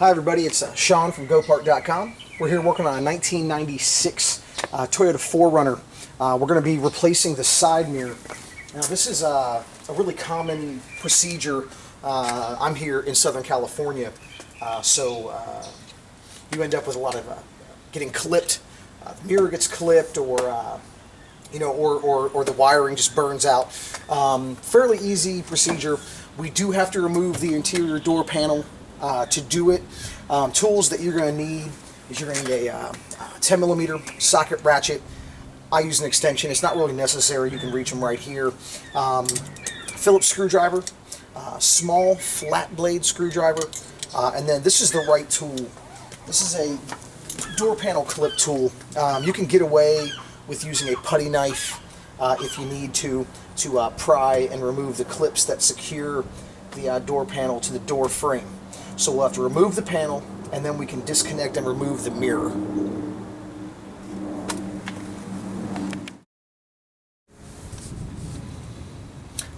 Hi everybody, it's Sean from GoPart.com. We're here working on a 1996 Toyota 4Runner. We're going to be replacing the side mirror. Now this is a really common procedure. I'm here in Southern California, so you end up with a lot of getting clipped. The mirror gets clipped, or or the wiring just burns out. Fairly easy procedure. We do have to remove the interior door panel to do it. Tools that you're going to need is you're going to need a 10mm socket ratchet. I use an extension. It's not really necessary. You can reach them right here. Phillips screwdriver, small flat blade screwdriver, and then this is the right tool. This is a door panel clip tool. You can get away with using a putty knife if you need to pry and remove the clips that secure the door panel to the door frame. So we'll have to remove the panel, and then we can disconnect and remove the mirror.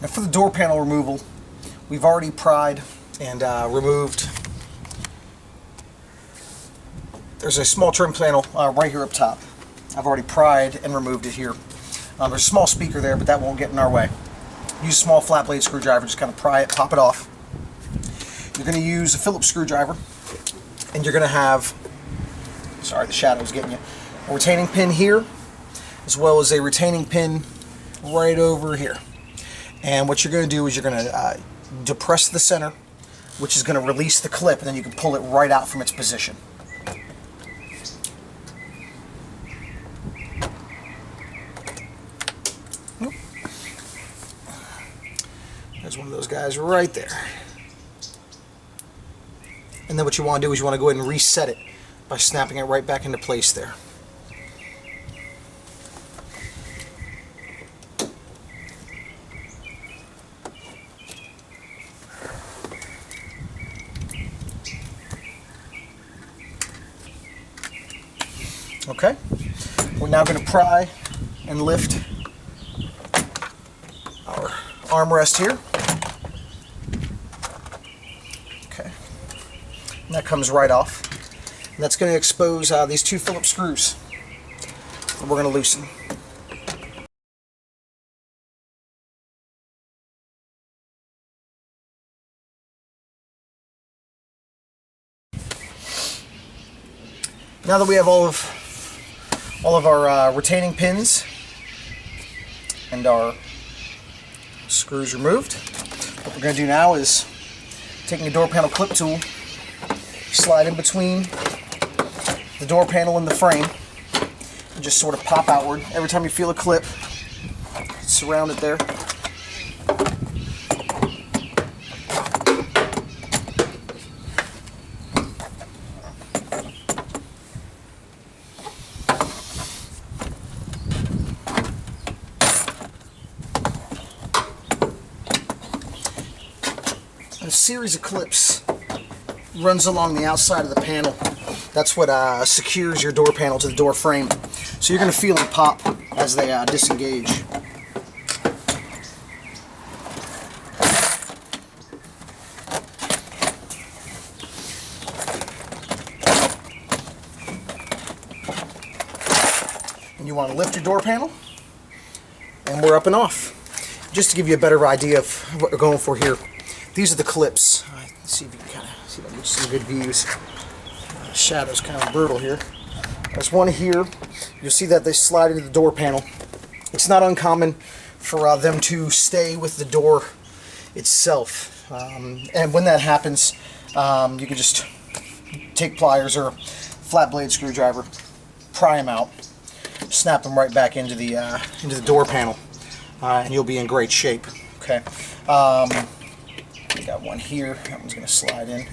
Now for the door panel removal, we've already pried and removed. There's a small trim panel right here up top. I've already pried and removed it here. There's a small speaker there, but that won't get in our way. Use a small flat blade screwdriver, just kind of pry it, pop it off. You're going to use a Phillips screwdriver, and you're going to have, sorry the shadow's getting you, a retaining pin here, as well as a retaining pin right over here. And what you're going to do is you're going to depress the center, which is going to release the clip, and then you can pull it right out from its position. There's one of those guys right there. And then what you want to do is you want to go ahead and reset it by snapping it right back into place there. Okay, we're now going to pry and lift our armrest here. Okay, and that comes right off. And that's going to expose these two Phillips screws that we're going to loosen. Now that we have all of our retaining pins and our screws removed, what we're going to do now is, taking a door panel clip tool, slide in between the door panel and the frame, and just sort of pop outward. Every time you feel a clip, surround it there. A series of clips runs along the outside of the panel. That's what secures your door panel to the door frame. So you're going to feel them pop as they disengage. And you want to lift your door panel, and we're up and off. Just to give you a better idea of what we're going for here, these are the clips. Let's see if you can kind of see if I can get some good views. The shadow's kind of brutal here. There's one here. You'll see that they slide into the door panel. It's not uncommon for them to stay with the door itself. And when that happens, you can just take pliers or a flat blade screwdriver, pry them out, snap them right back into the door panel, and you'll be in great shape. Okay. We got one here. That one's going to slide in.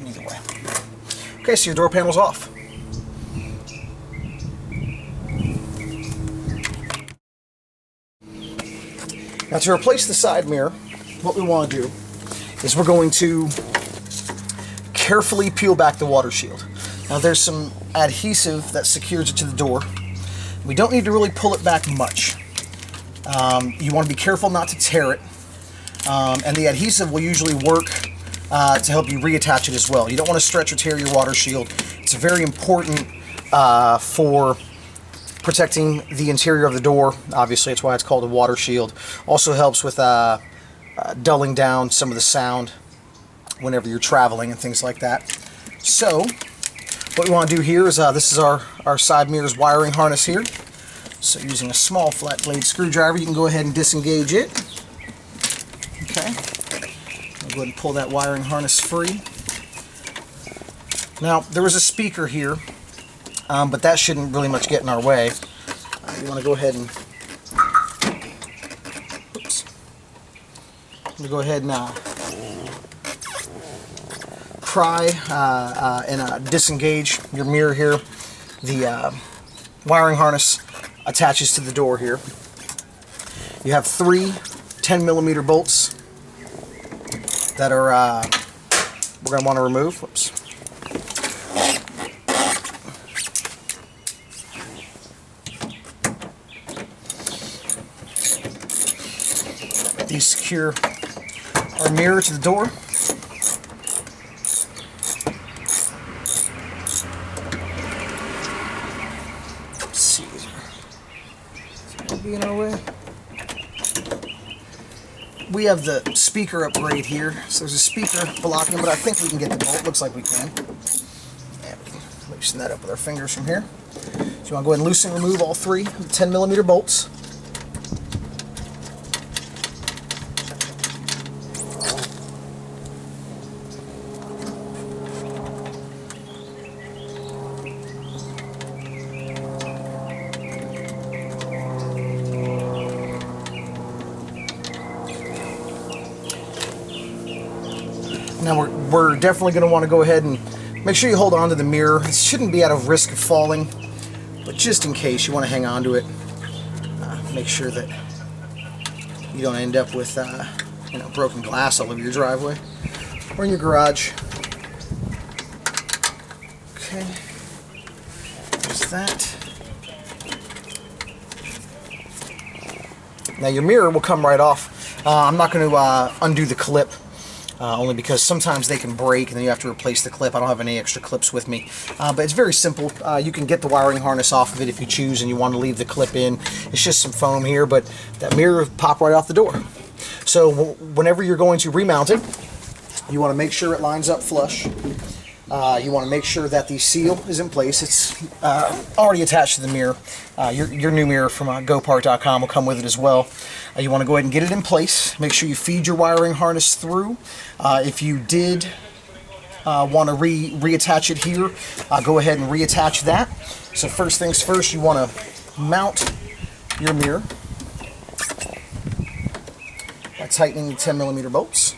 Either way. Okay, so your door panel's off. Now to replace the side mirror, what we want to do is we're going to carefully peel back the water shield. Now there's some adhesive that secures it to the door. We don't need to really pull it back much. You want to be careful not to tear it. And the adhesive will usually work to help you reattach it as well. You don't want to stretch or tear your water shield. It's very important for protecting the interior of the door. Obviously, it's why it's called a water shield. Also helps with dulling down some of the sound whenever you're traveling and things like that. So what we want to do here is this is our side mirror's wiring harness here. So using a small flat blade screwdriver, you can go ahead and disengage it. Okay. I'll go ahead and pull that wiring harness free. Now, there was a speaker here, but that shouldn't really much get in our way. You want to go ahead and pry and disengage your mirror here. The wiring harness attaches to the door here. You have 3 10mm bolts that are we're going to want to remove. Whoops. These secure our mirror to the door. Let's see, is it be in our way? We have the speaker upgrade here, so there's a speaker blocking, but I think we can get the bolt. Looks like we can. And we can loosen that up with our fingers from here. So you want to go ahead and loosen and remove all 3 of the 10mm bolts. Now we're definitely going to want to go ahead and make sure you hold on to the mirror. It shouldn't be out of risk of falling, but just in case, you want to hang on to it. Make sure that you don't end up with broken glass all over your driveway or in your garage. Okay, there's that. Now your mirror will come right off. I'm not going to undo the clip. Only because sometimes they can break and then you have to replace the clip. I don't have any extra clips with me. But it's very simple. You can get the wiring harness off of it if you choose and you want to leave the clip in. It's just some foam here, but that mirror will pop right off the door. So whenever you're going to remount it, you want to make sure it lines up flush. You want to make sure that the seal is in place. It's already attached to the mirror. Your new mirror from GoPart.com will come with it as well. You want to go ahead and get it in place. Make sure you feed your wiring harness through. If you did want to reattach it here, go ahead and reattach that. So first things first, you want to mount your mirror by tightening the 10mm bolts.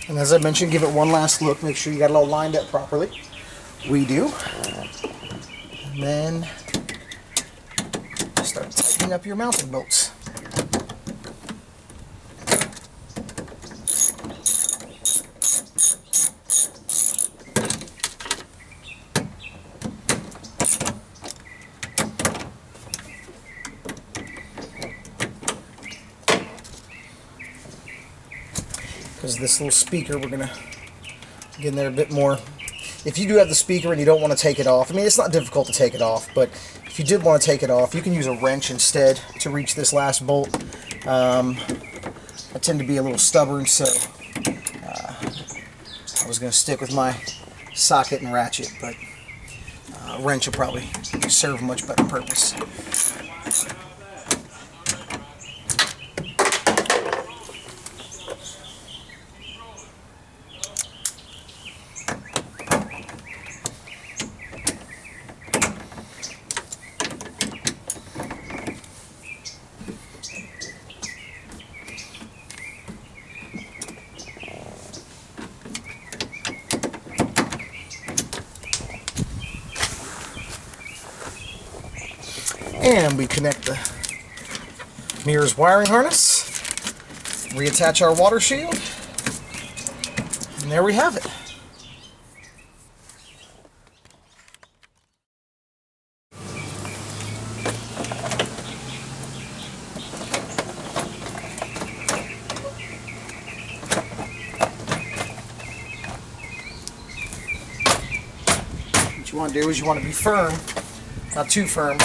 And as I mentioned, give it one last look. Make sure you got it all lined up properly. We do. And then start tightening up your mounting bolts. Because this little speaker, we're going to get in there a bit more. If you do have the speaker and you don't want to take it off, I mean, it's not difficult to take it off, but if you did want to take it off, you can use a wrench instead to reach this last bolt. I tend to be a little stubborn, so I was going to stick with my socket and ratchet, but a wrench will probably serve a much better purpose. And we connect the mirror's wiring harness, reattach our water shield, and there we have it. What you want to do is you want to be firm, not too firm.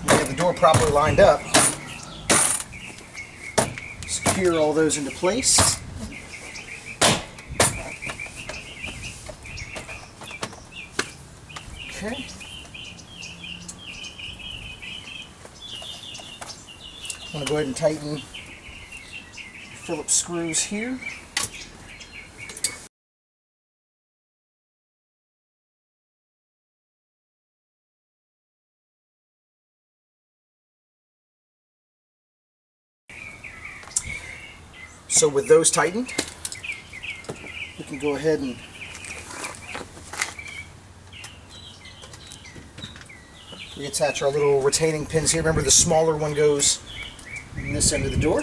You get the door properly lined up. Secure all those into place. Okay. I'm going to go ahead and tighten the Phillips screws here. So with those tightened, we can go ahead and reattach our little retaining pins here. Remember, the smaller one goes in this end of the door.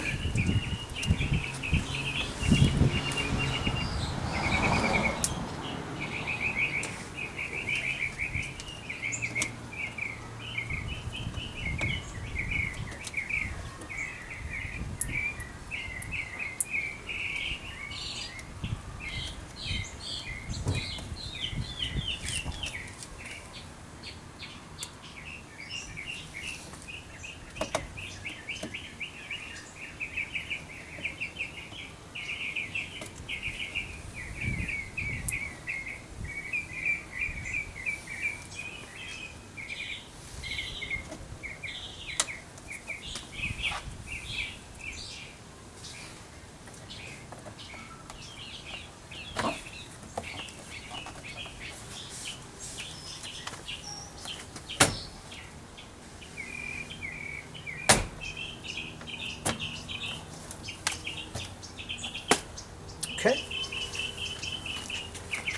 Okay.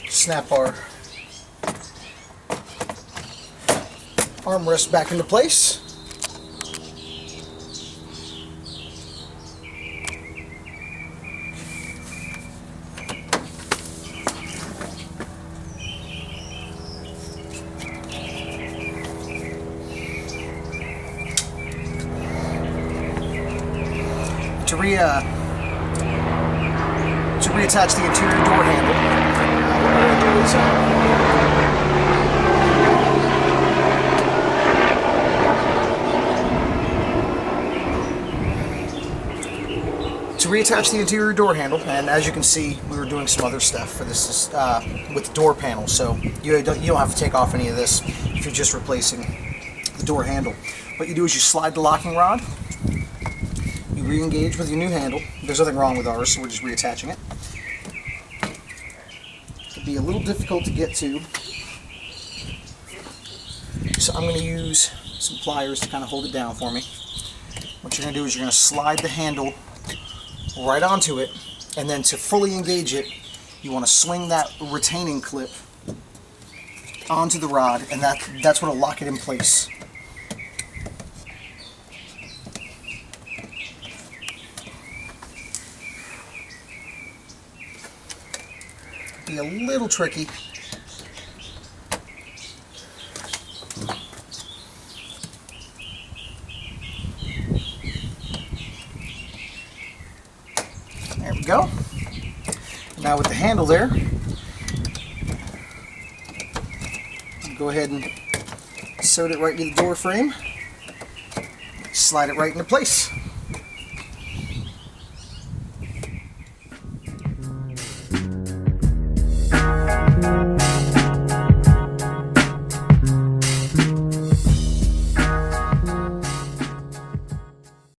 Snap our armrest back into place. To reattach the interior door handle, what we're going to do is to reattach the interior door handle, and as you can see, we were doing some other stuff for this with the door panel, so you don't have to take off any of this if you're just replacing the door handle. What you do is you slide the locking rod, you re-engage with your new handle. There's nothing wrong with ours, so we're just reattaching it. It'll be a little difficult to get to, so I'm going to use some pliers to kind of hold it down for me. What you're going to do is you're going to slide the handle right onto it, and then to fully engage it, you want to swing that retaining clip onto the rod, and that's what will lock it in place. Be a little tricky. There we go. Now with the handle there, go ahead and insert it right into the door frame. Slide it right into place.